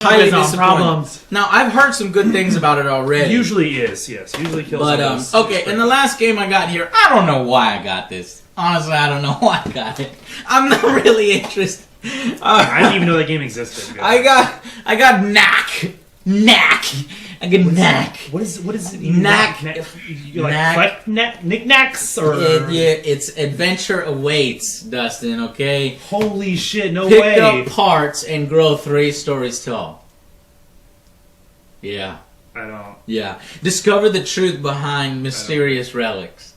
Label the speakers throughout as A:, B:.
A: Highly disappointed.
B: Problems.
A: Now, I've heard some good things about it already.
B: Usually is, yes. Usually kills
A: But, okay, and the last game I got here, I don't know why I got this. Honestly, I don't know why I got it. I'm not really interested.
B: I didn't even know that game existed.
A: I got Knack. Knack. I get Knack.
B: What is it?
A: Knack.
B: You like knickknacks or?
A: It's adventure awaits, Dustin. Okay.
B: Holy shit! No
A: Pick
B: way.
A: up parts and grow 3 stories tall. Yeah.
B: I don't.
A: Yeah. Discover the truth behind mysterious relics.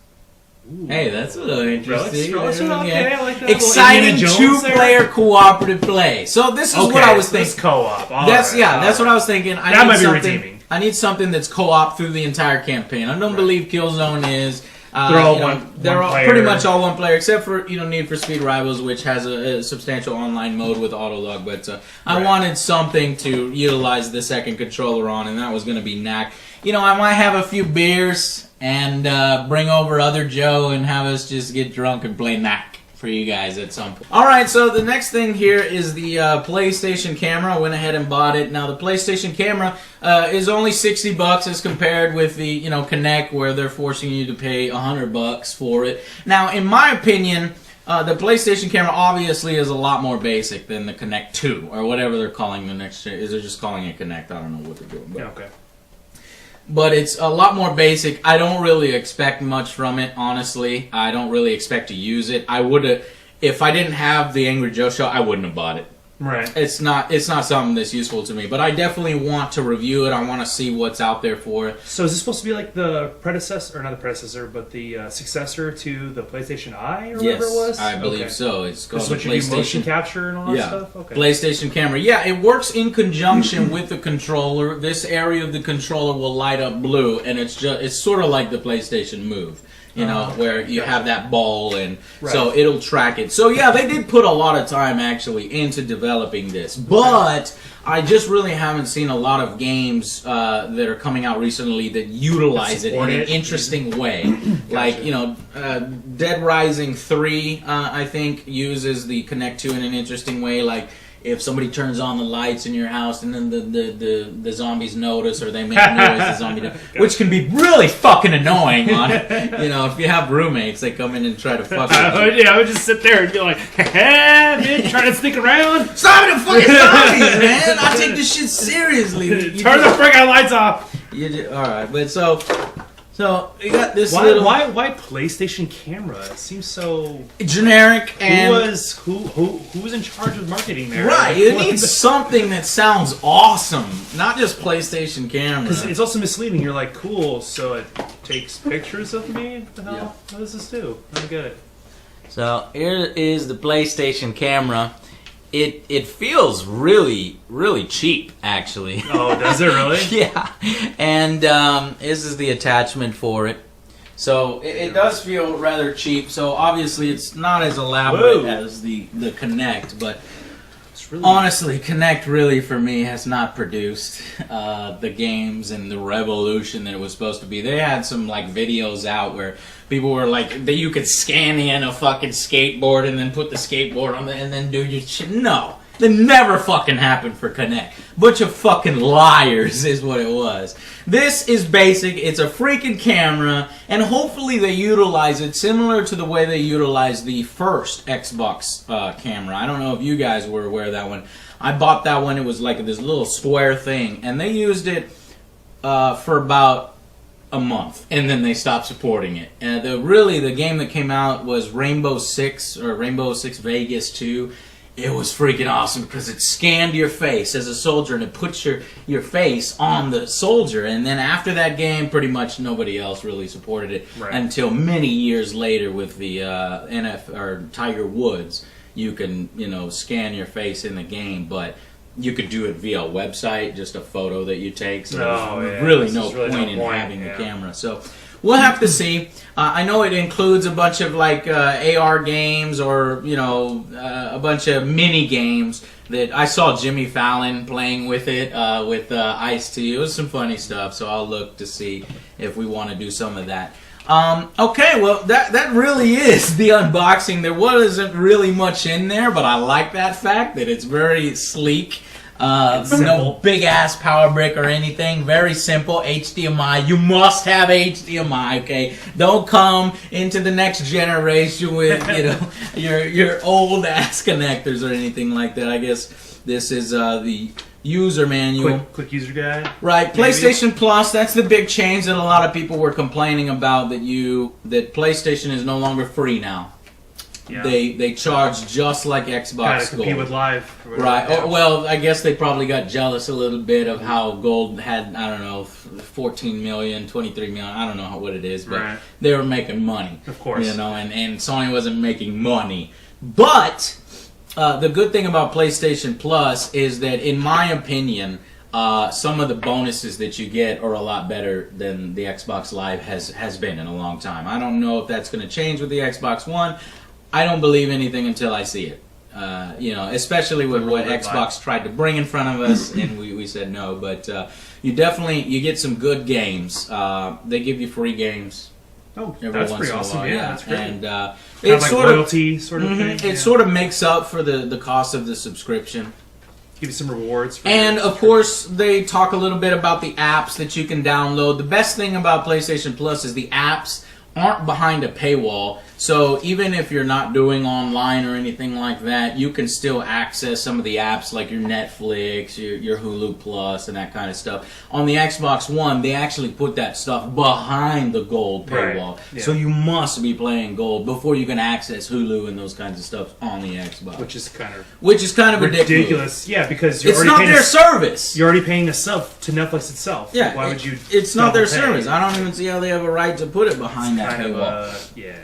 A: Ooh. Hey, that's a little interesting.
B: Relics are okay. I like that.
A: Exciting 2-player cooperative play. So this is what I was thinking.
B: This co-op.
A: That's what I was thinking.
B: That might be redeeming.
A: I need something that's co-op through the entire campaign. I don't believe Killzone is.
B: They're all one player.
A: Pretty much all one player, except for Need for Speed Rivals, which has a substantial online mode with autolog. But I wanted something to utilize the second controller on, and that was going to be Knack. I might have a few beers and bring over other Joe and have us just get drunk and play Knack for you guys at some point. Alright, so the next thing here is the PlayStation camera. I went ahead and bought it. Now, the PlayStation camera is only $60 as compared with the, Kinect, where they're forcing you to pay $100 for it. Now, in my opinion, the PlayStation camera obviously is a lot more basic than the Kinect 2, or whatever they're calling the next... Is they're just calling it Kinect? I don't know what they're doing. But.
B: Yeah, okay.
A: But it's a lot more basic. I don't really expect much from it, honestly. I don't really expect to use it. I would have, if I didn't have the Angry Joe show, I wouldn't have bought it.
B: Right.
A: It's not something that's useful to me. But I definitely want to review it. I want to see what's out there for it.
B: So is this supposed to be like the predecessor, or not the predecessor, but the successor to the PlayStation Eye, or whatever it was?
A: I believe so. It's called
B: this
A: the
B: is what you do,
A: PlayStation
B: motion capture and all that stuff? Okay.
A: PlayStation camera. Yeah, it works in conjunction with the controller. This area of the controller will light up blue, and it's sort of like the PlayStation Move. Where you have that ball, and so it'll track it. So yeah, they did put a lot of time actually into developing this, but I just really haven't seen a lot of games that are coming out recently that utilize it in an interesting way. Gotcha. Like Dead Rising 3, I think uses the Kinect 2 in an interesting way. Like, if somebody turns on the lights in your house and then the zombies notice, or they make noise, the zombie notice, which can be really fucking annoying on it. If you have roommates, they come in and try to fuck with you.
B: I would just sit there and be like, man, trying to sneak around.
A: Stop the fucking zombies, man! I take this shit seriously.
B: Turn the friggin' lights off.
A: Alright, but so you got this
B: why PlayStation camera? It seems so
A: generic. And
B: who was in charge of marketing there?
A: Right, you need something that sounds awesome, not just PlayStation camera.
B: Because it's also misleading. You're like, cool, so it takes pictures of me. What the hell? Yeah. What does this do? I don't get it.
A: So here is the PlayStation camera. It feels really, really cheap, actually.
B: Oh, does it really?
A: Yeah. And this is the attachment for it. So it does feel rather cheap. So obviously it's not as elaborate as the Kinect, but really honestly, Kinect really for me has not produced the games and the revolution that it was supposed to be. They had some like videos out where people were like that you could scan in a fucking skateboard and then put the skateboard on and then do your shit. No. That never fucking happened for Kinect. Bunch of fucking liars is what it was. This is basic. It's a freaking camera, and hopefully they utilize it similar to the way they utilized the first Xbox camera. I don't know if you guys were aware of that one. I bought that one. It was like this little square thing, and they used it for about a month, and then they stopped supporting it. And the game that came out was Rainbow Six Vegas 2. It was freaking awesome because it scanned your face as a soldier and it puts your face on the soldier. And then after that game, pretty much nobody else really supported it until many years later with the Tiger Woods. You can scan your face in the game, but you could do it via a website, just a photo that you take. So there's really no point in having the camera. So we'll have to see. I know it includes a bunch of like AR games or a bunch of mini games that I saw Jimmy Fallon playing with it with Ice-T. It was some funny stuff, so I'll look to see if we want to do some of that. Okay, well that really is the unboxing. There wasn't really much in there, but I like that fact that it's very sleek. No big ass power brick or anything. Very simple. HDMI. You must have HDMI. Okay, don't come into the next generation with your old ass connectors or anything like that. I guess this is the user manual.
B: Quick user guide.
A: Right.
B: Maybe.
A: PlayStation Plus. That's the big change that a lot of people were complaining about. That PlayStation is no longer free now.
B: Yeah.
A: They charge just like Xbox
B: Gotta compete
A: Gold.
B: with Live.
A: Right.
B: Yeah.
A: Oh, well, I guess they probably got jealous a little bit of how Gold had, I don't know, 14 million, 23 million, I don't know what it is, but they were making money.
B: Of course.
A: And Sony wasn't making money. But the good thing about PlayStation Plus is that, in my opinion, some of the bonuses that you get are a lot better than the Xbox Live has been in a long time. I don't know if that's going to change with the Xbox One. I don't believe anything until I see it. Especially with what Xbox tried to bring in front of us, and we said no. But you get some good games. They give you free games.
B: Oh,
A: every
B: that's
A: once
B: pretty
A: in a
B: awesome.
A: while,
B: Yeah, that's great.
A: And
B: it's like royalty sort of thing.
A: It sort of makes up for the cost of the subscription.
B: Give you some rewards.
A: And of course, they talk a little bit about the apps that you can download. The best thing about PlayStation Plus is the apps aren't behind a paywall. So even if you're not doing online or anything like that, you can still access some of the apps like your Netflix, your Hulu Plus, and that kind of stuff. On the Xbox One, they actually put that stuff behind the Gold paywall.
B: Right. Yeah.
A: So you must be playing Gold before you can access Hulu and those kinds of stuff on the Xbox.
B: Which is kind of
A: ridiculous.
B: Yeah, because you're
A: it's
B: already
A: not
B: paying
A: their service.
B: You're already paying a sub to Netflix itself.
A: Yeah,
B: why would you?
A: It's not their
B: pay?
A: service. I don't even see how they have a right to put it behind that paywall.
B: Yeah.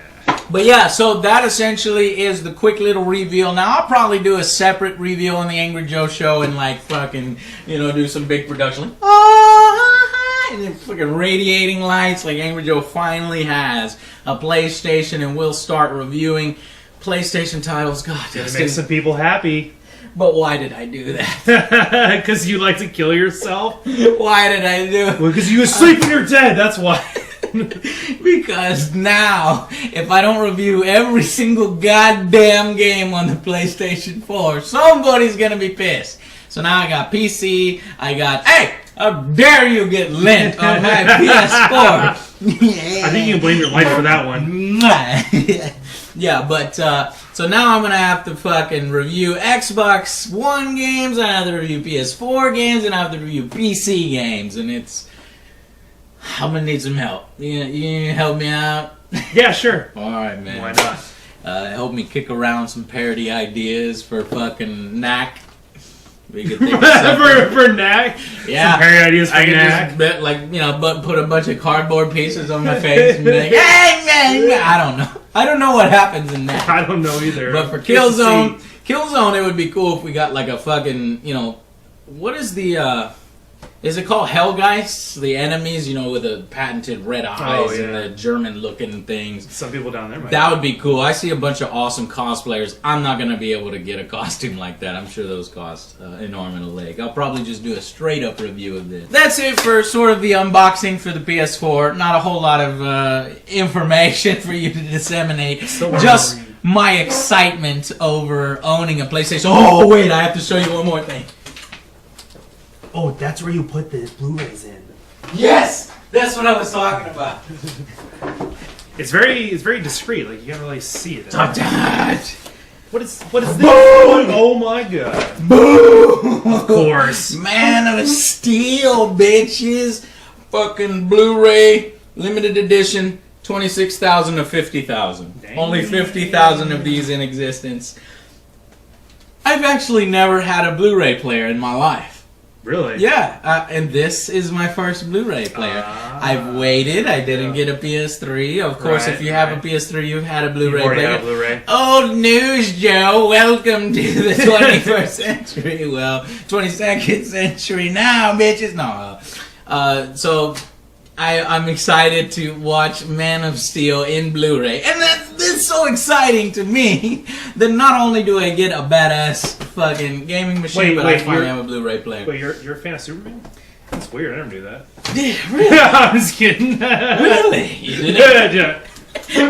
A: But yeah, so that essentially is the quick little reveal. Now I'll probably do a separate reveal on the Angry Joe show and like fucking do some big production, like, and then fucking radiating lights. Like Angry Joe finally has a PlayStation, and we'll start reviewing PlayStation titles. God,
B: It makes some people happy.
A: But why did I do that?
B: Because you like to kill yourself.
A: Why did I do it?
B: Well, because you asleep when you're dead. That's why.
A: Because now, if I don't review every single goddamn game on the PlayStation 4, somebody's gonna be pissed. So now I got PC, hey, how dare you get lint on my PS4?
B: I think you can blame your life for that one.
A: Yeah, but, so now I'm gonna have to fucking review Xbox One games, I have to review PS4 games, and I have to review PC games, and I'm gonna need some help. You help me out?
B: Yeah, sure.
A: Alright, man.
B: Why not?
A: Help me kick around some parody ideas for fucking Knack. We could think of
B: for Knack?
A: Yeah.
B: Some parody ideas for
A: I could
B: Knack?
A: just, put a bunch of cardboard pieces on my face and be like, hey, man! I don't know. I don't know what happens in Knack.
B: I don't know either.
A: But for Killzone, it would be cool if we got like a fucking, what is the, is it called Hellgeist? The enemies, with the patented red eyes and the German-looking things.
B: Some people down there might.
A: That would be cool. I see a bunch of awesome cosplayers. I'm not going to be able to get a costume like that. I'm sure those cost an arm and a leg. I'll probably just do a straight-up review of this. That's it for sort of the unboxing for the PS4. Not a whole lot of information for you to disseminate. Just my excitement over owning a PlayStation. Oh, wait, I have to show you one more thing.
C: Oh, that's where you put the Blu-rays in.
A: Yes! That's what I was talking about.
B: It's very discreet. Like you can't really see it. What is this?
A: Boom!
B: Oh my god!
A: Boom!
B: Of course.
A: Man of Steel, bitches. Fucking Blu-ray, limited edition, 26,000 to 50,000. Only 50,000 of these in existence. I've actually never had a Blu-ray player in my life.
B: Really?
A: Yeah, and this is my first Blu-ray player. I've waited. I didn't get a PS3. Of course, if you have a PS3, you've had a Blu-ray player.
B: Had a Blu-ray.
A: Old news, Joe. Welcome to the 21st century. Well, 22nd century now, bitches. No. So I'm excited to watch Man of Steel in Blu-ray. And that's so exciting to me that not only do I get a badass fucking gaming machine, but I finally have a Blu-ray player.
B: Wait, you're a fan of Superman? That's weird. I never knew that.
A: Yeah, really?
B: I'm just kidding.
A: Really? You didn't?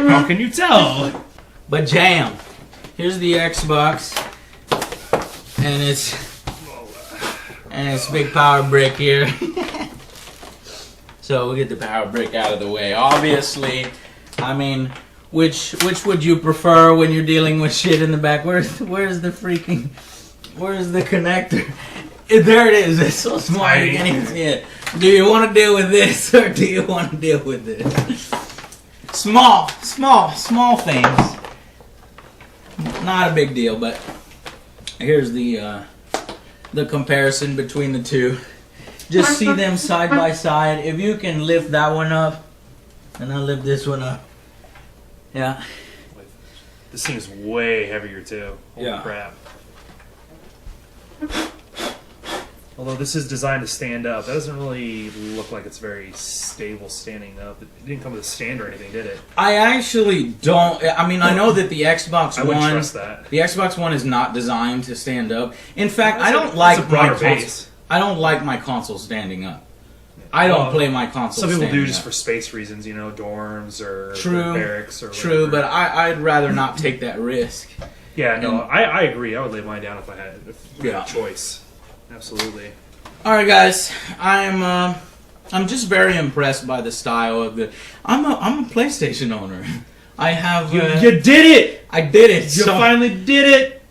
B: How can you tell?
A: But jam. Here's the Xbox. And it's And this big power brick here. So we'll get the power brick out of the way. Obviously, I mean, which would you prefer when you're dealing with shit in the back? Where's the connector? There it is. It's so small you can't even see it. Do you want to deal with this or do you want to deal with this? Small things. Not a big deal, but here's the comparison between the two. Just see them side by side. If you can lift that one up, and I'll lift this one up. Yeah.
B: This thing's way heavier too. Holy crap. Although this is designed to stand up, that doesn't really look like it's very stable standing up. It didn't come with a stand or anything, did it?
A: I actually don't. I mean, I know that the Xbox
B: I wouldn't
A: One,
B: trust that.
A: the Xbox One is not designed to stand up. In fact, I don't like
B: it's a broader
A: my
B: base.
A: I don't like my console standing up. I don't play my console.
B: Some people do
A: standing
B: just
A: up.
B: for space reasons, you know, dorms or
A: True,
B: barracks or whatever.
A: True, but I'd rather not take that risk.
B: Yeah, no, I agree. I would lay mine down if I had
A: Yeah.
B: a choice. Absolutely.
A: All right, guys. I'm just very impressed by the style of the. I'm a PlayStation owner. I have.
B: You did it!
A: I did it.
B: You finally did it!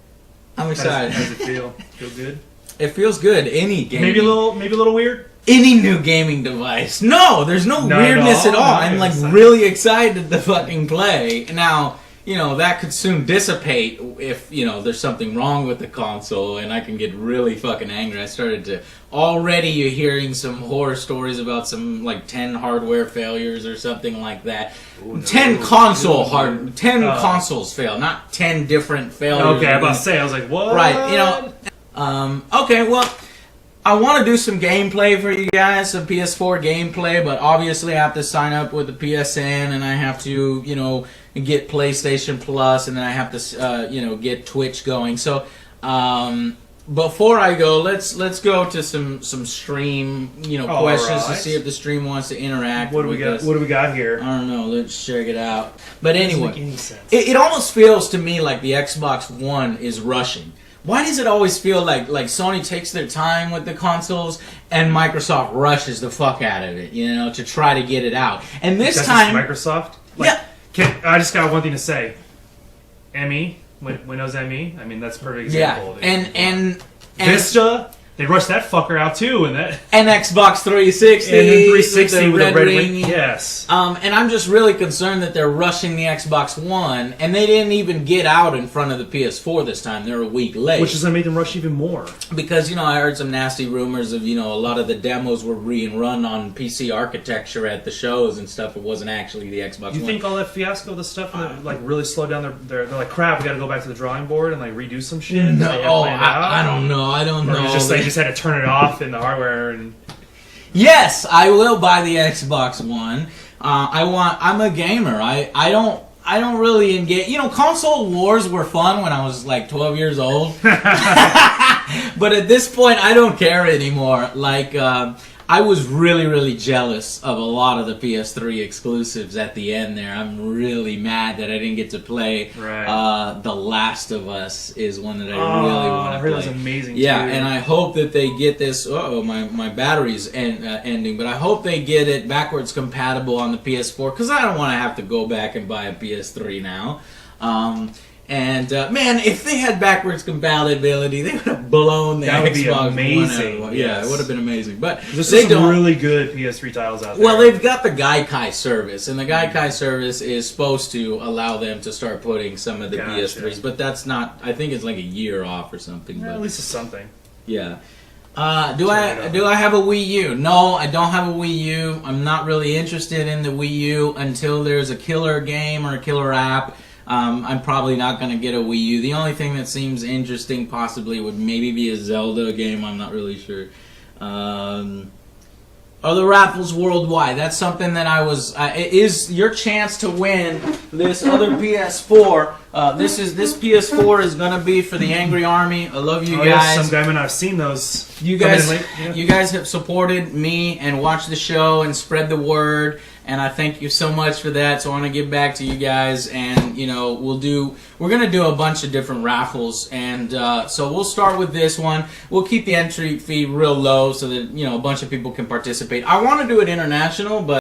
A: I'm excited.
B: How does it feel? Feel good?
A: It feels good. Any game.
B: Maybe a little weird.
A: Any new gaming device. No, there's no
B: Not
A: weirdness at all. I'm like
B: Excited.
A: really excited to fucking play. Now, you know, that could soon dissipate if, you know, there's something wrong with the console and I can get really fucking angry. I started to... Already you're hearing some horror stories about some, like, 10 hardware failures or something like that.
B: Ooh, no.
A: 10 consoles fail, not 10 different failures.
B: Okay, I was about to say, I was like, what?
A: Right, you know... okay, well... I want to do some gameplay for you guys, some PS4 gameplay, but obviously I have to sign up with the PSN, and I have to, you know, get PlayStation Plus, and then I have to, you know, get Twitch going. So, before I go, let's go to some stream, you know, questions to see if the stream wants to interact.
B: What do we got?
A: us.
B: What do we got here?
A: I don't know. Let's check it out. But
C: Doesn't
A: anyway,
C: make any sense.
A: it almost feels to me like the Xbox One is rushing. Why does it always feel like Sony takes their time with the consoles and Microsoft rushes the fuck out of it, you know, to try to get it out? And this
B: That's
A: time,
B: just Microsoft.
A: yeah,
B: I just got one thing to say. ME, Windows ME. I mean, that's a perfect
A: yeah,
B: example.
A: and
B: Vista. They rushed that fucker out too, and
A: Xbox 360,
B: and then 360 with the red
A: ring.
B: ring. Yes.
A: And I'm just really concerned that they're rushing the Xbox One, and they didn't even get out in front of the PS4 this time. They're a week late.
B: Which is going to make them rush even more.
A: Because, you know, I heard some nasty rumors of, you know, a lot of the demos were being run on PC architecture at the shows and stuff. It wasn't actually the Xbox
B: You
A: One.
B: think all that fiasco, the stuff, like really slowed down they're like, crap, we got to go back to the drawing board and like redo some shit?
A: No,
B: They had planned out?
A: I don't know. I don't
B: Or
A: know.
B: just like just had to turn it off in the hardware and
A: Yes, I will buy the Xbox One. I'm a gamer. I don't really engage. You know, console wars were fun when I was like 12 years old. But at this point, I don't care anymore. Like, I was really jealous of a lot of the PS3 exclusives at the end there. I'm really mad that I didn't get to play The Last of Us is one that I really want to play.
B: That was amazing
A: Yeah,
B: too.
A: and I hope that they get this. Oh, my battery's ending, but I hope they get it backwards compatible on the PS4 because I don't want to have to go back and buy a PS3 now. Man, if they had backwards compatibility, they would have blown the
B: That would be
A: Xbox One
B: amazing,
A: out. Yeah,
B: yes.
A: it would have been amazing. But
B: There's
A: they
B: some
A: don't.
B: really good PS3 titles out there.
A: Well, they've got the Gaikai service, and the Gaikai service is supposed to allow them to start putting some of the
B: Gotcha.
A: PS3s, but that's not. I think it's like a year off or something.
B: Yeah,
A: But
B: at least it's something.
A: yeah. Do I have a Wii U? No, I don't have a Wii U. I'm not really interested in the Wii U until there's a killer game or a killer app. I'm probably not going to get a Wii U. The only thing that seems interesting possibly would maybe be a Zelda game. I'm not really sure. Other raffles worldwide. That's something that I was... it is your chance to win this other PS4. This PS4 is going to be for the Angry Army. I love you guys.
B: Yes, some guy might not have seen those.
A: You
B: Coming
A: guys,
B: in late, yeah.
A: you guys have supported me and watched the show and spread the word. and I thank you so much for that. So I want to give back to you guys, and we're gonna do a bunch of different raffles, and so we'll start with this one. We'll keep the entry fee real low so that a bunch of people can participate. I want to do it international, but